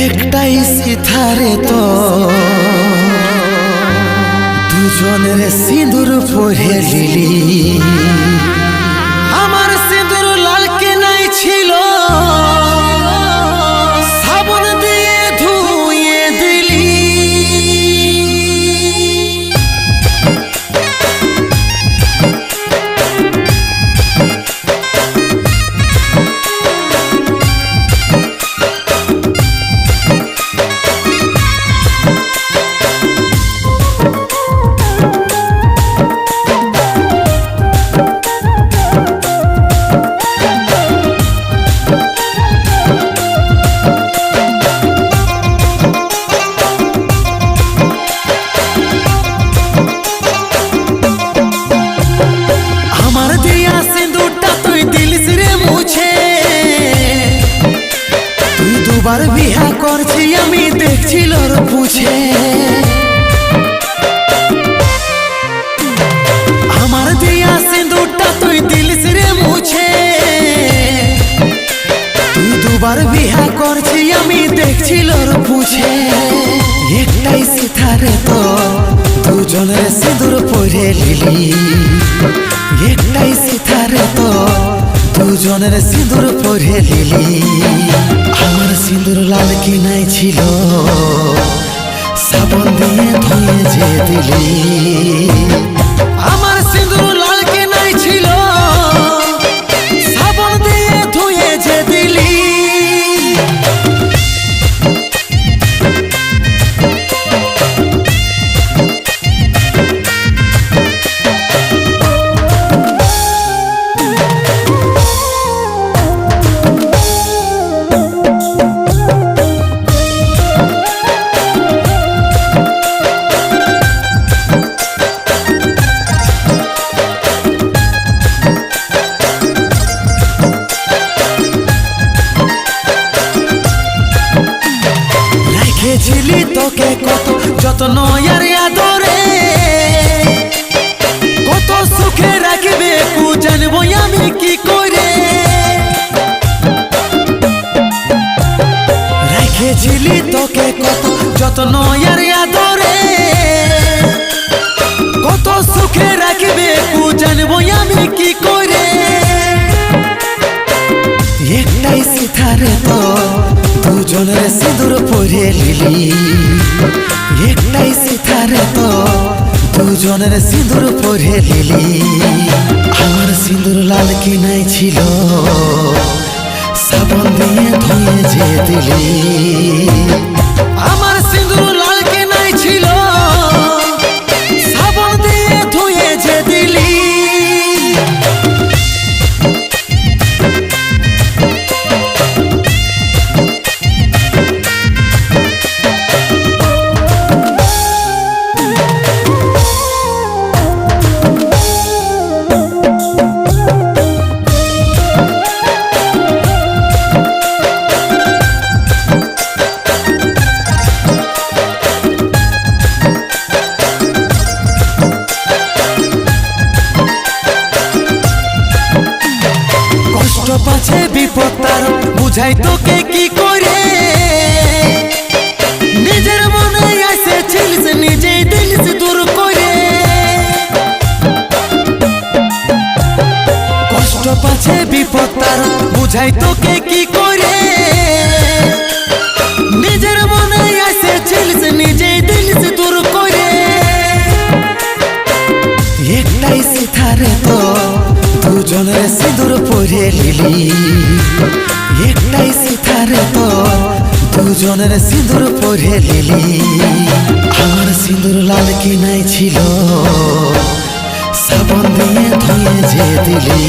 একটাই সিথারে তো দুজনের সিঁদুর পরে লিলি আমার সিঁদুর লাল কে নাই ছিল সাবন দিয়ে ধুয়ে দিলি দুবার বিহা করছি আমি দেখছিল পুছে আমার দিয়া সিঁদুরটা তুই দিলিস রে মুছে তুই দুবার বিহা করছি আমি দেখছিল পুছে একটাই সিথারে তো দুজনের সিঁদুর পরে লিলি একটাই সিথারে তো দুজনের সিঁদুর পরে লিলি আমার সিঁদুর লাল কি নাই ছিল সাবন দিয়ে ধুয়ে যে দিলি আমার সিঁদুর লাল কি নাই ছিল সাবন দিয়ে ধুয়ে যে দিলি ছিলি তোকে কত যত্ন আর আদরে কত সুখে রাখবে কু জানবো আমি কি করে রেখেছিলি তোকে কত যত্ন আর আদরে কত সুখে রাখবে কু জানবো আমি কি করে একটাই সিথারে তো দুজনের সিঁদুর পরে লিলি একটাই সিথারে তো দুজনের সিঁদুর পরে লিলি আমার সিঁদুর লাল কি নাই ছিল সাবন দিয়ে ধুয়ে যে দিলি আমার সিঁদুর লাল কি নাই ছিল সাবন দিয়ে ধুয়ে যে দিলি পাছে বিপদ তার বুঝাই তোকে কি করে নিজের মনে এসেছিলিস নিজেই দিলিস দূর করে কষ্ট পাছে বিপদ তার বুঝাই তোকে কি করে নিজের মনে এসেছিলিস নিজেই দিলিস দূর করে একটাই সিথারে তো দুজনের সিঁদুর পরে লিলি একটাই সিথারে তো দুজনের সিঁদুর পরে লিলি আমার সিঁদুর লাল কি নাই ছিল সাবন দিয়ে ধুয়ে যে দিলি